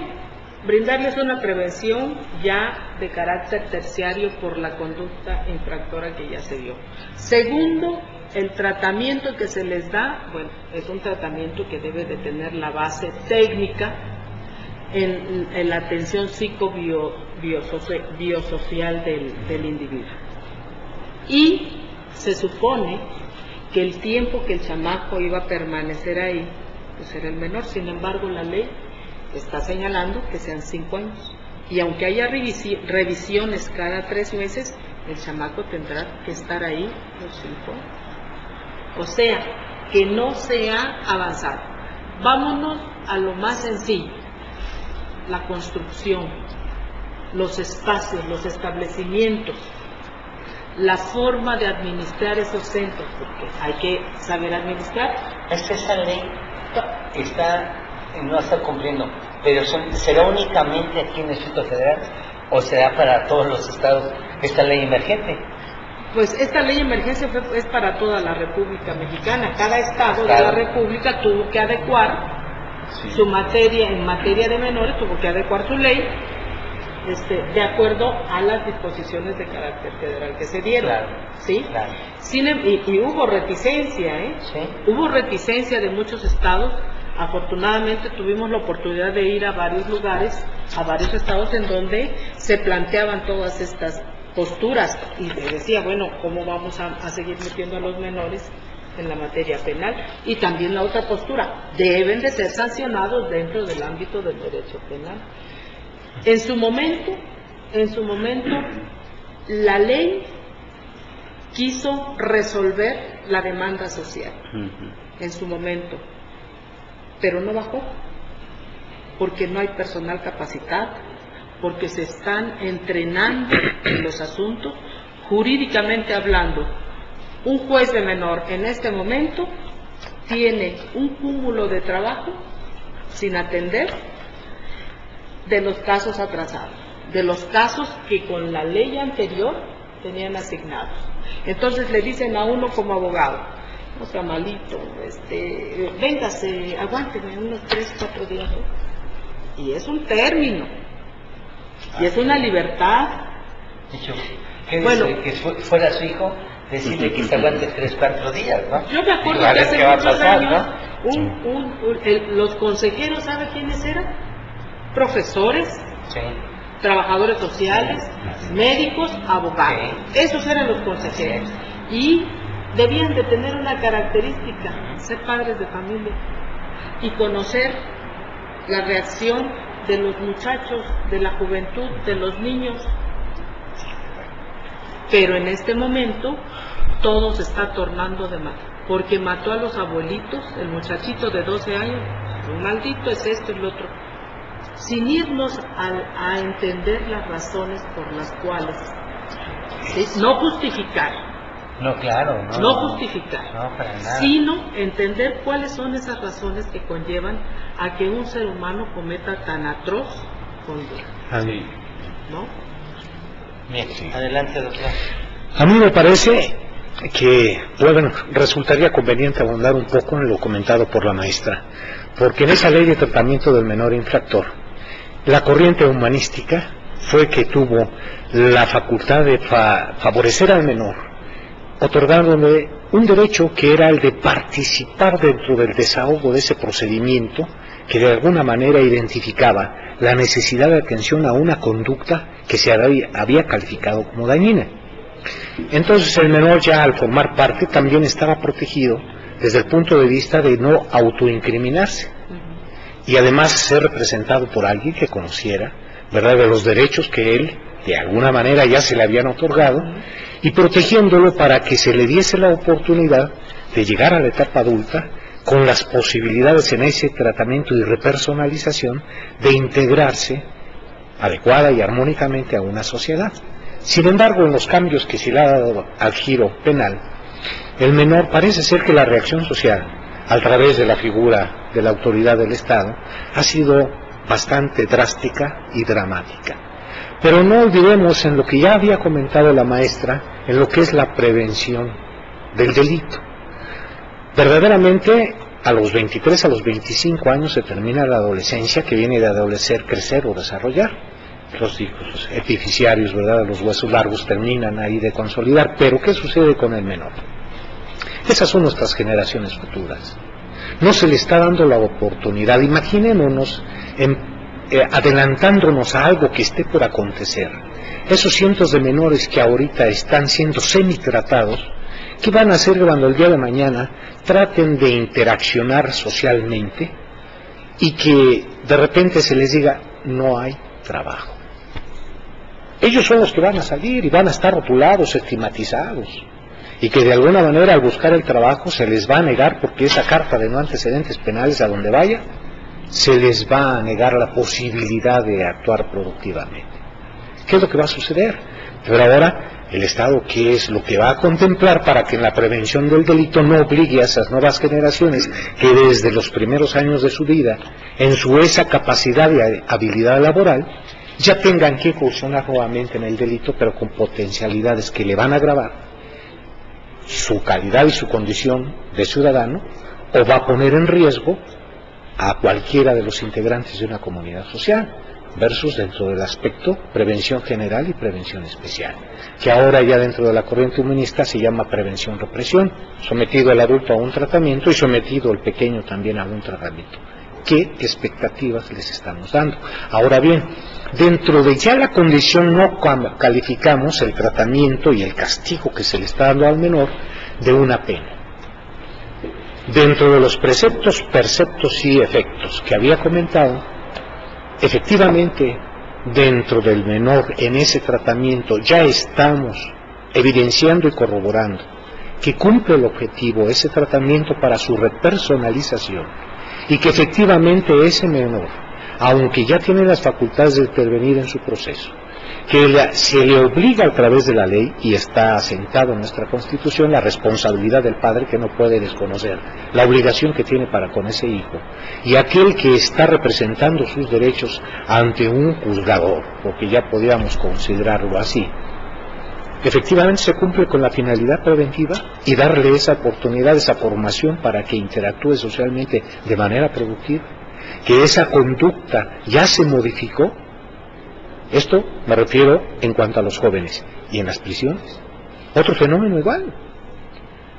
brindarles una prevención ya de carácter terciario por la conducta infractora que ya se dio. Segundo, el tratamiento que se les da, bueno, es un tratamiento que debe de tener la base técnica en la atención biosocial del individuo. Y se supone que el tiempo que el chamaco iba a permanecer ahí, pues era el menor. Sin embargo, la ley está señalando que sean 5 años. Y aunque haya revisiones cada 3 meses, el chamaco tendrá que estar ahí los 5 años. O sea, que no se ha avanzado. Vámonos a lo más sencillo: la construcción, los espacios, los establecimientos, la forma de administrar esos centros, porque hay que saber administrar. Esa ley está no está cumpliendo, pero ¿será únicamente aquí en el Distrito Federal o será para todos los estados esta ley emergente? Pues esta ley de emergencia es para toda la República Mexicana. Cada estado de la República tuvo que adecuar su materia, en materia de menores, tuvo que adecuar su ley de acuerdo a las disposiciones de carácter federal que se dieron. ¿Sí? Y hubo reticencia, Sí. Hubo reticencia de muchos estados. Afortunadamente tuvimos la oportunidad de ir a varios lugares, a varios estados en donde se planteaban todas estas posturas y se decía, bueno, ¿cómo vamos a seguir metiendo a los menores en la materia penal? Y también la otra postura, deben de ser sancionados dentro del ámbito del derecho penal. En su momento, la ley quiso resolver la demanda social, en su momento, pero no bajó, porque no hay personal capacitado, porque se están entrenando en los asuntos. Jurídicamente hablando, un juez de menor en este momento tiene un cúmulo de trabajo sin atender de los casos atrasados, de los casos que con la ley anterior tenían asignados. Entonces le dicen a uno como abogado, no sea malito, véngase, aguánteme unos 3-4 días, y es un término, y es una libertad. ¿Qué dice? Que fuera su hijo, decirle que se aguante 3-4 días, ¿no? Yo me acuerdo que hace muchos años, los consejeros, ¿sabe quiénes eran? Profesores, trabajadores sociales, médicos, abogados. Esos eran los consejeros. Y debían de tener una característica, ser padres de familia y conocer la reacción de los muchachos, de la juventud, de los niños. Pero en este momento todo se está tornando de mal, porque mató a los abuelitos, el muchachito de 12 años, un maldito es esto y lo otro, sin irnos a entender las razones por las cuales, ¿sí? No justificar, no justificar, para nada, sino entender cuáles son esas razones que conllevan a que un ser humano cometa tan atroz conducta, ¿no? Bien, adelante, doctor. A mí me parece que resultaría conveniente abundar un poco en lo comentado por la maestra, porque en esa ley de tratamiento del menor infractor, la corriente humanística fue que tuvo la facultad de favorecer al menor, otorgándole un derecho que era el de participar dentro del desahogo de ese procedimiento que de alguna manera identificaba la necesidad de atención a una conducta que se había calificado como dañina. Entonces el menor, ya al formar parte, también estaba protegido desde el punto de vista de no autoincriminarse y además ser representado por alguien que conociera, ¿verdad?, de los derechos que él de alguna manera ya se le habían otorgado, y protegiéndolo para que se le diese la oportunidad de llegar a la etapa adulta con las posibilidades en ese tratamiento y repersonalización de integrarse adecuada y armónicamente a una sociedad. Sin embargo, en los cambios que se le ha dado al giro penal, el menor parece ser que la reacción social, a través de la figura de la autoridad del Estado, ha sido bastante drástica y dramática. Pero no olvidemos en lo que ya había comentado la maestra, en lo que es la prevención del delito. Verdaderamente, a los 23, a los 25 años se termina la adolescencia, que viene de adolecer, crecer o desarrollar. Los hijos epifisiarios, ¿verdad?, los huesos largos terminan ahí de consolidar. Pero ¿qué sucede con el menor? Esas son nuestras generaciones futuras. No se le está dando la oportunidad. Imaginémonos adelantándonos a algo que esté por acontecer. Esos cientos de menores que ahorita están siendo semitratados, ¿qué van a hacer cuando el día de mañana traten de interaccionar socialmente y que de repente se les diga no hay trabajo? Ellos son los que van a salir y van a estar rotulados, estigmatizados, y que de alguna manera al buscar el trabajo se les va a negar, porque esa carta de no antecedentes penales a donde vaya, se les va a negar la posibilidad de actuar productivamente. ¿Qué es lo que va a suceder? Pero ahora, el Estado, ¿qué es lo que va a contemplar para que en la prevención del delito no obligue a esas nuevas generaciones que desde los primeros años de su vida, en su esa capacidad y habilidad laboral, ya tengan que incursionar nuevamente en el delito, pero con potencialidades que le van a agravar su calidad y su condición de ciudadano, o va a poner en riesgo a cualquiera de los integrantes de una comunidad social, versus dentro del aspecto prevención general y prevención especial, que ahora ya dentro de la corriente humanista se llama prevención-represión, sometido el adulto a un tratamiento y sometido el pequeño también a un tratamiento. ¿Qué expectativas les estamos dando? Ahora bien, dentro de ya la condición no calificamos el tratamiento y el castigo que se le está dando al menor de una pena. Dentro de los preceptos, perceptos y efectos que había comentado, efectivamente, dentro del menor, en ese tratamiento, ya estamos evidenciando y corroborando que cumple el objetivo, ese tratamiento para su repersonalización, y que efectivamente ese menor, aunque ya tiene las facultades de intervenir en su proceso, que se le obliga a través de la ley, y está asentado en nuestra Constitución, la responsabilidad del padre, que no puede desconocer la obligación que tiene para con ese hijo, y aquel que está representando sus derechos ante un juzgador, porque ya podríamos considerarlo así, efectivamente se cumple con la finalidad preventiva y darle esa oportunidad, esa formación para que interactúe socialmente de manera productiva, que esa conducta ya se modificó. Esto me refiero en cuanto a los jóvenes. Y en las prisiones, otro fenómeno igual.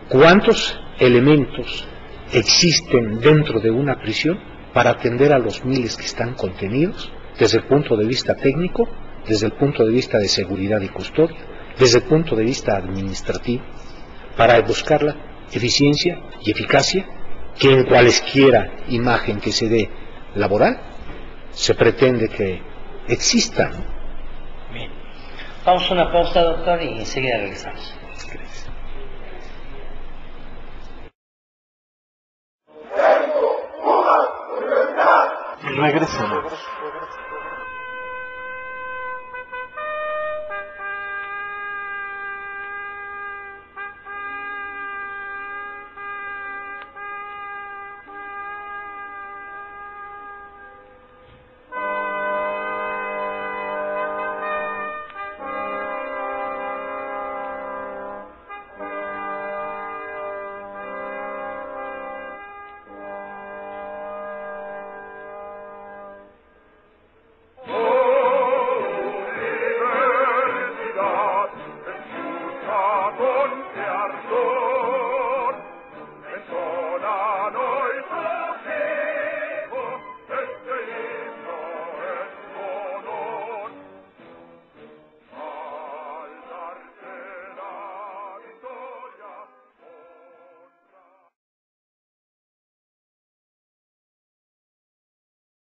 ¿Cuántos elementos existen dentro de una prisión para atender a los miles que están contenidos, desde el punto de vista técnico, desde el punto de vista de seguridad y custodia, desde el punto de vista administrativo, para buscar la eficiencia y eficacia que en cualesquiera imagen que se dé laboral se pretende que exista, ¿no? Bien. Vamos a una pausa, doctor, y enseguida regresamos. Gracias. Regresamos.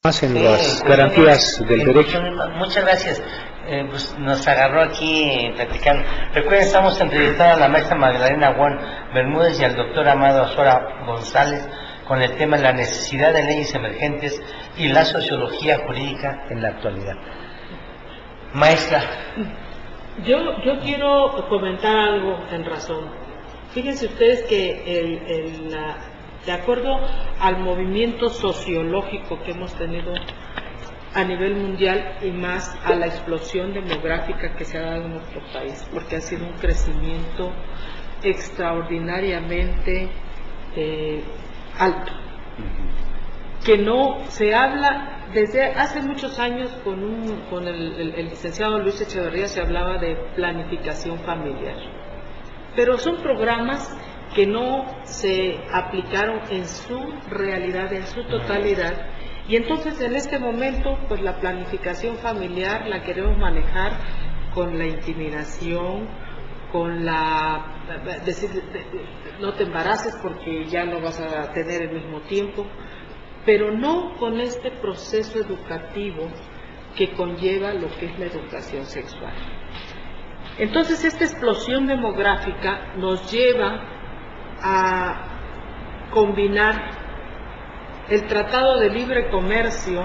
Más en las garantías del derecho. Muchas gracias. Pues nos agarró aquí platicando. Recuerden, estamos entrevistando a la maestra Magdalena Wong Bermúdez y al doctor Amado Azuara González con el tema de la necesidad de leyes emergentes y la sociología jurídica en la actualidad. Maestra. Yo quiero comentar algo en razón. Fíjense ustedes que de acuerdo al movimiento sociológico que hemos tenido a nivel mundial y más a la explosión demográfica que se ha dado en nuestro país, porque ha sido un crecimiento extraordinariamente alto, que no se habla desde hace muchos años. Con el licenciado Luis Echeverría se hablaba de planificación familiar, pero son programas que no se aplicaron en su realidad, en su totalidad, y entonces en este momento pues la planificación familiar la queremos manejar con la intimidación, con decir no te embaraces porque ya no vas a tener el mismo tiempo, pero no con este proceso educativo que conlleva lo que es la educación sexual. Entonces esta explosión demográfica nos lleva a combinar el Tratado de Libre Comercio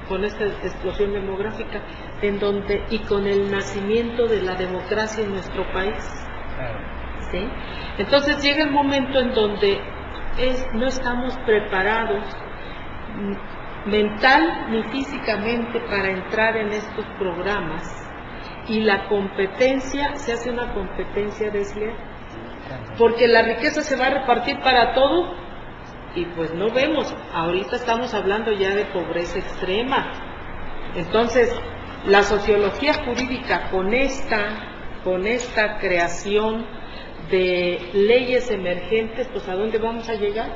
con esta explosión demográfica, en donde y con el nacimiento de la democracia en nuestro país. ¿Sí? Entonces llega el momento en donde no estamos preparados mental ni físicamente para entrar en estos programas, y la competencia se hace una competencia desleal, porque la riqueza se va a repartir para todos y pues no vemos. Ahorita estamos hablando ya de pobreza extrema. Entonces la sociología jurídica con esta creación de leyes emergentes, pues ¿a dónde vamos a llegar?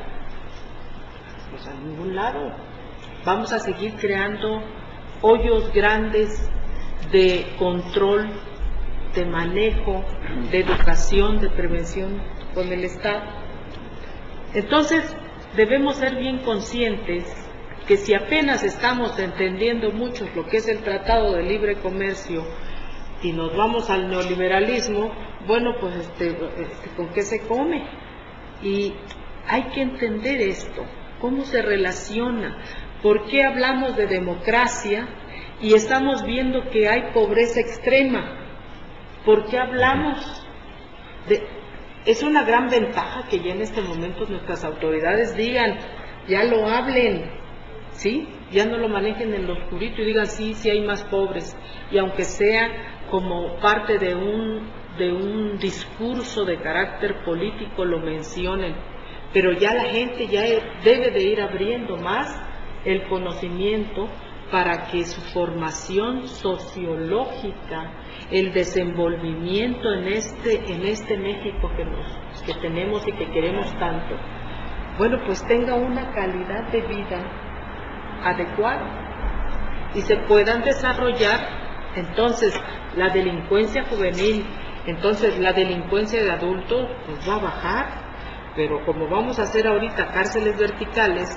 Pues a ningún lado. Vamos a seguir creando hoyos grandes de control, de manejo, de educación, de prevención con el Estado. Entonces, debemos ser bien conscientes que si apenas estamos entendiendo mucho lo que es el Tratado de Libre Comercio y nos vamos al neoliberalismo, bueno, pues ¿con qué se come? Y hay que entender esto, cómo se relaciona, por qué hablamos de democracia y estamos viendo que hay pobreza extrema, por qué hablamos de... Es una gran ventaja que ya en este momento nuestras autoridades digan, ya lo hablen, ¿sí? Ya no lo manejen en lo oscurito y digan, sí, sí hay más pobres, y aunque sea como parte de un discurso de carácter político lo mencionen, pero ya la gente ya debe de ir abriendo más el conocimiento para que su formación sociológica, el desenvolvimiento en este México que tenemos y que queremos tanto, bueno, pues tenga una calidad de vida adecuada y se puedan desarrollar entonces la delincuencia juvenil, entonces la delincuencia de adultos pues va a bajar, pero como vamos a hacer ahorita cárceles verticales,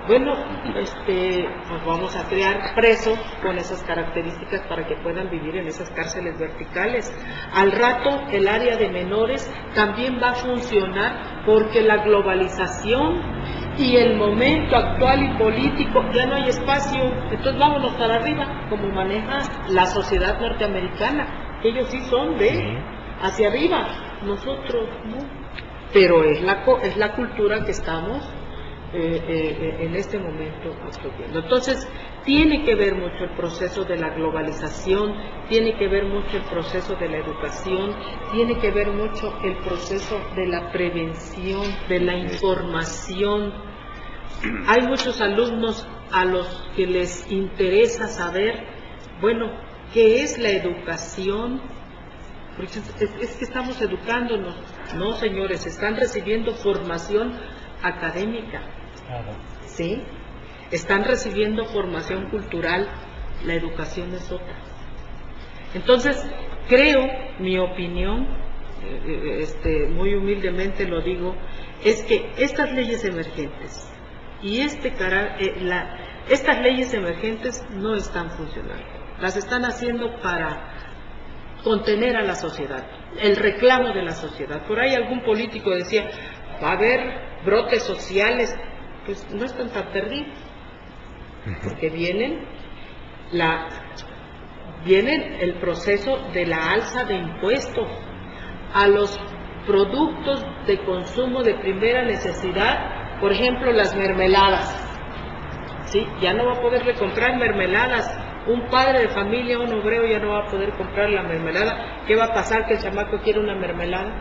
bueno, pues vamos a crear presos con esas características para que puedan vivir en esas cárceles verticales. Al rato el área de menores también va a funcionar porque la globalización y el momento actual y político ya no hay espacio, entonces vámonos para arriba, como maneja la sociedad norteamericana. Ellos sí son de hacia arriba, nosotros no. Pero es la cultura que estamos en este momento absorbiendo. Entonces tiene que ver mucho el proceso de la globalización, tiene que ver mucho el proceso de la educación, tiene que ver mucho el proceso de la prevención, de la información. Hay muchos alumnos a los que les interesa saber, bueno, ¿qué es la educación? Porque es que estamos educándonos. No, señores, están recibiendo formación académica. ¿Sí? Están recibiendo formación cultural, la educación es otra. Entonces, creo, mi opinión, muy humildemente lo digo, es que estas leyes emergentes y estas leyes emergentes no están funcionando. Las están haciendo para contener a la sociedad, el reclamo de la sociedad. Por ahí algún político decía, va a haber brotes sociales. Pues no están tan terribles, porque viene el proceso de la alza de impuestos a los productos de consumo de primera necesidad, por ejemplo las mermeladas, ¿sí? Ya no va a poderle comprar mermeladas, un padre de familia, un obrero ya no va a poder comprar la mermelada. ¿Qué va a pasar? Que el chamaco quiere una mermelada,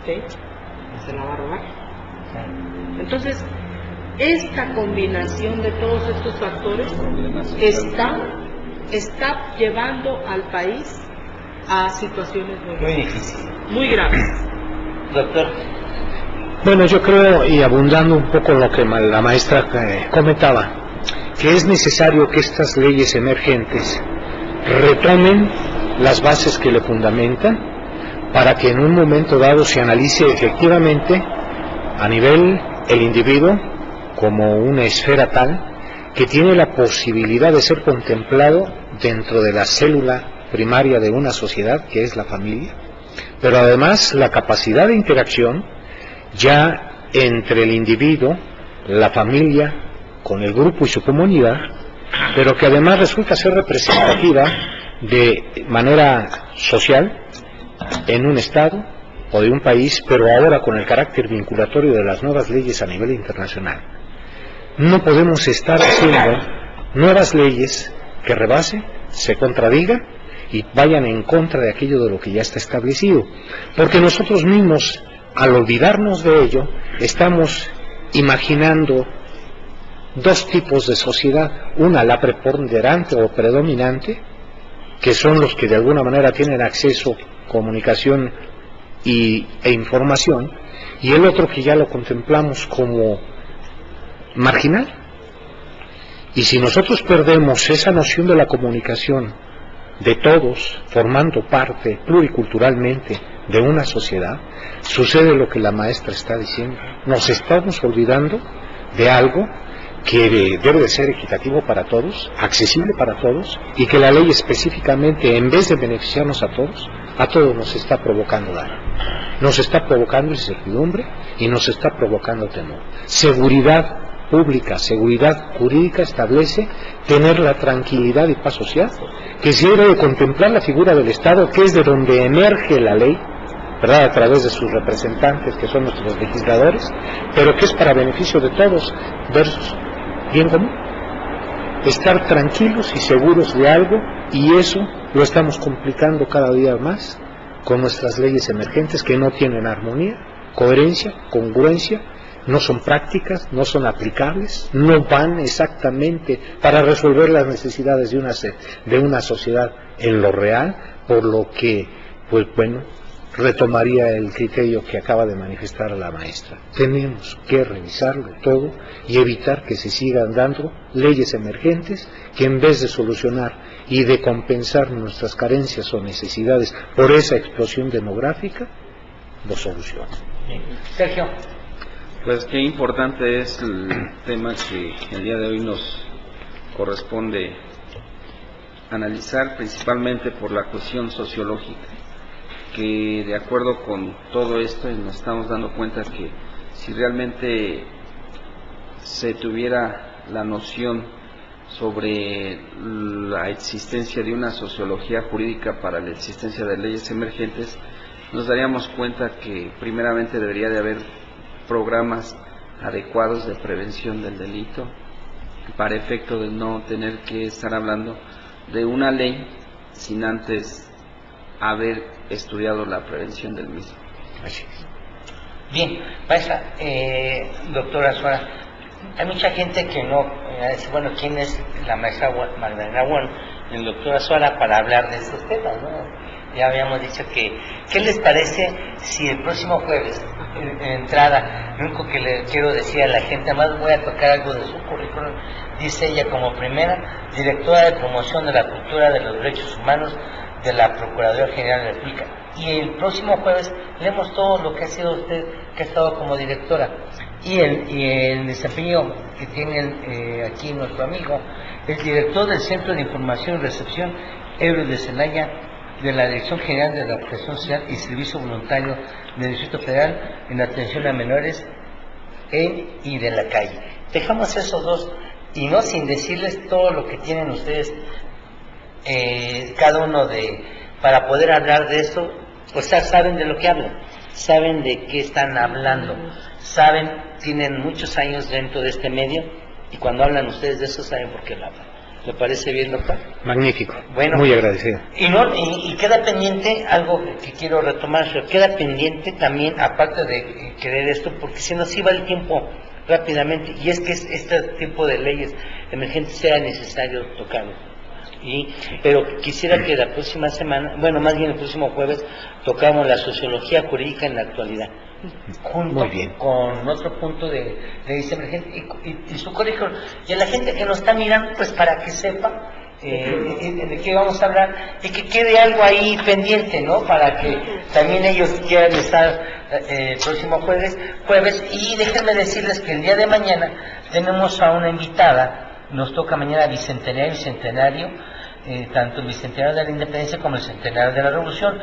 ¿sí? Se la va a robar. Entonces, esta combinación de todos estos factores está llevando al país a situaciones muy difíciles, muy graves. Doctor. Bueno, yo creo, y abundando un poco en lo que la maestra comentaba, que es necesario que estas leyes emergentes retomen las bases que le fundamentan para que en un momento dado se analice efectivamente a nivel el individuo como una esfera tal que tiene la posibilidad de ser contemplado dentro de la célula primaria de una sociedad que es la familia, pero además la capacidad de interacción ya entre el individuo, la familia, con el grupo y su comunidad, pero que además resulta ser representativa de manera social en un estado o de un país, pero ahora con el carácter vinculatorio de las nuevas leyes a nivel internacional. No podemos estar haciendo nuevas leyes que rebasen, se contradigan y vayan en contra de aquello de lo que ya está establecido, porque nosotros mismos, al olvidarnos de ello, estamos imaginando dos tipos de sociedad: una, la preponderante o predominante, que son los que de alguna manera tienen acceso, comunicación e información, y el otro que ya lo contemplamos como marginal. Y si nosotros perdemos esa noción de la comunicación de todos, formando parte pluriculturalmente de una sociedad, sucede lo que la maestra está diciendo. Nos estamos olvidando de algo que debe de ser equitativo para todos, accesible para todos, y que la ley específicamente, en vez de beneficiarnos a todos nos está provocando daño. Nos está provocando incertidumbre y nos está provocando temor. Seguridad pública, seguridad jurídica establece tener la tranquilidad y paz social, que se debe de contemplar la figura del Estado, que es de donde emerge la ley, ¿verdad?, a través de sus representantes, que son nuestros legisladores, pero que es para beneficio de todos, versus bien común. Estar tranquilos y seguros de algo, y eso lo estamos complicando cada día más con nuestras leyes emergentes, que no tienen armonía, coherencia, congruencia, no son prácticas, no son aplicables, no van exactamente para resolver las necesidades de una sociedad en lo real, por lo que, pues bueno, retomaría el criterio que acaba de manifestar la maestra. Tenemos que revisarlo todo y evitar que se sigan dando leyes emergentes que, en vez de solucionar y de compensar nuestras carencias o necesidades por esa explosión demográfica, lo solucionen. Sergio. Pues qué importante es el tema que el día de hoy nos corresponde analizar, principalmente por la cuestión sociológica, que de acuerdo con todo esto nos estamos dando cuenta que si realmente se tuviera la noción sobre la existencia de una sociología jurídica para la existencia de leyes emergentes, nos daríamos cuenta que primeramente debería de haber programas adecuados de prevención del delito, para efecto de no tener que estar hablando de una ley sin antes haber estudiado la prevención del mismo. Así es. Bien, maestra, doctora Suárez, hay mucha gente que no dice, bueno, ¿quién es la maestra Magdalena Wong, el doctora Suárez, para hablar de estos temas, ¿no? Ya habíamos dicho que, ¿qué les parece si el próximo jueves, en entrada, lo único que le quiero decir a la gente, además voy a tocar algo de su currículum, dice ella como primera directora de promoción de la cultura de los derechos humanos de la Procuraduría General de la República, y el próximo jueves leemos todo lo que ha sido usted, que ha estado como directora, y el desempeño que tiene aquí nuestro amigo, el director del Centro de Información y Recepción Héroes de Celaya, de la Dirección General de la Protección Social y Servicio Voluntario del Distrito Federal en atención a menores y de la calle. Dejamos esos dos, y no sin decirles todo lo que tienen ustedes, cada uno para poder hablar de esto. O sea, saben de lo que hablan, saben de qué están hablando, saben, tienen muchos años dentro de este medio, y cuando hablan ustedes de eso saben por qué lo hablan. ¿Le parece bien, doctor? Magnífico, bueno, muy agradecido. Y queda pendiente algo que quiero retomar, queda pendiente también, aparte de querer esto, porque si nos iba el tiempo rápidamente, y es que este tipo de leyes emergentes sea necesario tocarlo. Pero quisiera que la próxima semana, bueno, más bien el próximo jueves, tocamos la sociología jurídica en la actualidad, junto con otro punto de leyes emergentes y su currículum. Y a la gente que nos está mirando, pues para que sepa de qué vamos a hablar, y que quede algo ahí pendiente, ¿no? Para que también ellos quieran estar el próximo jueves. Y déjenme decirles que el día de mañana tenemos a una invitada. Nos toca mañana bicentenario y centenario, tanto el bicentenario de la Independencia como el centenario de la Revolución.